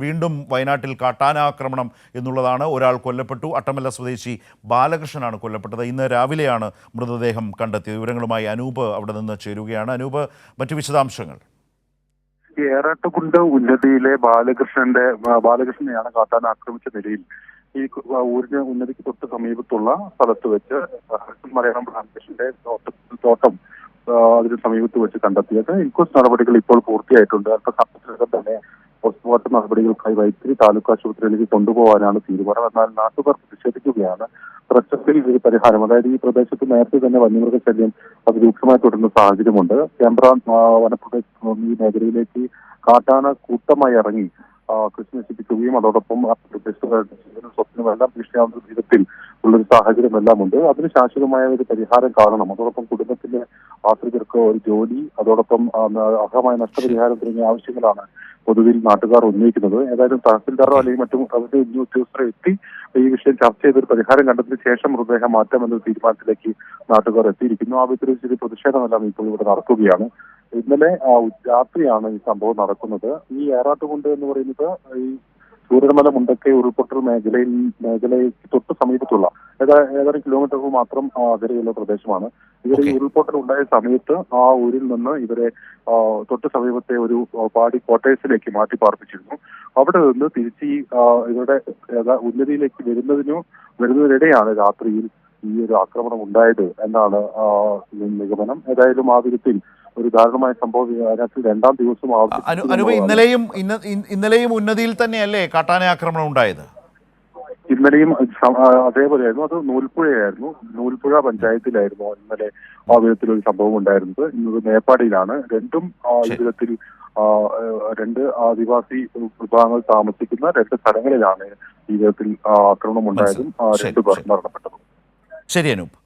വീണ്ടും വയനാട്ടിൽ കാട്ടാനാക്രമണം എന്നുള്ളതാണ്. ഒരാൾ കൊല്ലപ്പെട്ടു. അട്ടമല്ല സ്വദേശി ബാലകൃഷ്ണനാണ് കൊല്ലപ്പെട്ടത്. ഇന്ന് രാവിലെയാണ് മൃതദേഹം കണ്ടെത്തിയത്. വിവരങ്ങളുമായി അനൂപ് അവിടെ നിന്ന് ചേരുകയാണ്. അനൂപ്, മറ്റു വിശദാംശങ്ങൾ. ഏറാട്ടുകുണ്ട് ഉന്നതിയിലെ ബാലകൃഷ്ണനെയാണ് കാട്ടാന ആക്രമിച്ച നിലയിൽ ഈ ഊരിന് ഉന്നതിക്ക് തൊട്ട് സമീപത്തുള്ള സ്ഥലത്ത് വെച്ച് മലയാളം പ്ലാന്റേഷന്റെ തോട്ടം അതിന് സമീപത്ത് വെച്ച് കണ്ടെത്തിയത്. ഇൻക്വസ്റ്റ് നടപടികൾ ഇപ്പോൾ പൂർത്തിയായിട്ടുണ്ട്. അല്പസമയത്തിനകം തന്നെ പോസ്റ്റ്മോർട്ടം നടപടികൾക്കായി വൈത്തിരി താലൂക്ക് ആശുപത്രിയിലേക്ക് കൊണ്ടുപോകാനാണ് തീരുമാനം. എന്നാൽ നാട്ടുകാർ പ്രതിഷേധിക്കുകയാണ്. പ്രശ്നത്തിൽ ഒരു പരിഹാരം, അതായത് ഈ പ്രദേശത്ത് നേരത്തെ തന്നെ വന്യമൃഗശല്യം അതിരൂക്ഷമായി തുടരുന്ന സാഹചര്യമുണ്ട്. ക്യാമ്പ്ര വനപ്രദേശം ഈ മേഖലയിലേക്ക് കാട്ടാന കൂട്ടമായി ഇറങ്ങി കൃഷി നശിപ്പിക്കുകയും അതോടൊപ്പം ആ പ്രദേശത്തുകാരുടെ ജീവനും സ്വത്തിനും എല്ലാം ഭീഷണിയാവുന്ന വിധത്തിൽ ഉള്ളൊരു സാഹചര്യം എല്ലാം ഉണ്ട്. അതിന് ശാശ്വതമായ ഒരു പരിഹാരം കാണണം. അതോടൊപ്പം കുടുംബത്തിലെ ആശ്രിതർക്ക് ഒരു ജോലി, അതോടൊപ്പം അർഹമായ നഷ്ടപരിഹാരം തുടങ്ങിയ ആവശ്യങ്ങളാണ് പൊതുവിൽ നാട്ടുകാർ ഉന്നയിക്കുന്നത്. ഏതായാലും തഹസിൽദാറോ അല്ലെങ്കിൽ മറ്റും റവന്യൂ ഉദ്യോഗസ്ഥരെ എത്തി ഈ വിഷയം ചർച്ച ചെയ്തൊരു പരിഹാരം കണ്ടതിന് ശേഷം മൃതദേഹം മാറ്റാമെന്നൊരു തീരുമാനത്തിലേക്ക് നാട്ടുകാർ എത്തിയിരിക്കുന്നു. ആ വിധത്തിൽ പ്രതിഷേധമെല്ലാം ഇപ്പോൾ ഇവിടെ നടക്കുകയാണ്. ഇന്നലെ രാത്രിയാണ് ഈ സംഭവം നടക്കുന്നത്. ഈ ഏറാട്ടുകുണ്ട് എന്ന് പറയുന്നത് ഈ സൂര്യമല മുണ്ടക്കൈ ഉരുൾപൊട്ടൽ മേഖലയ്ക്ക് തൊട്ട് സമീപത്തുള്ള ഏതാനും കിലോമീറ്ററുകൾ മാത്രം അകലെയുള്ള പ്രദേശമാണ്. ഇവർ ഈ ഉരുൾപൊട്ടൽ ഉണ്ടായ സമയത്ത് ആ ഊരിൽ നിന്ന് ഇവരെ തൊട്ട് സമീപത്തെ ഒരു പാടി ക്വാർട്ടേഴ്സിലേക്ക് മാറ്റി പാർപ്പിച്ചിരുന്നു. അവിടെ നിന്ന് തിരിച്ച് ഇവരുടെ ഉന്നതിയിലേക്ക് വരുന്നതിനിടെയാണ് രാത്രിയിൽ ഈ ഒരു ആക്രമണം ഉണ്ടായത് എന്നാണ് നിഗമനം. ഏതായാലും ആ വിധത്തിൽ ഒരു ദാരുണമായ സംഭവം അതിനകത്ത് രണ്ടാം ദിവസം ഇന്നലെയും ഉന്നതിയിൽ തന്നെയല്ലേ കാട്ടാന ആക്രമണം ഉണ്ടായത്? ഇന്നലെയും അതേപോലെയായിരുന്നു. അത് നൂൽപ്പുഴ പഞ്ചായത്തിലായിരുന്നു ഇന്നലെ ആ വിധത്തിലൊരു സംഭവം ഉണ്ടായിരുന്നത്. ഇന്നത് മേപ്പാടിയിലാണ്. രണ്ടും ഈ വിധത്തിൽ രണ്ട് ആദിവാസി വിഭാഗങ്ങൾ താമസിക്കുന്ന രണ്ട് സ്ഥലങ്ങളിലാണ് ഈ വിധത്തിൽ ആക്രമണം ഉണ്ടായതും 2 പേർ മരണപ്പെട്ടതും. ശരി അനൂപ്.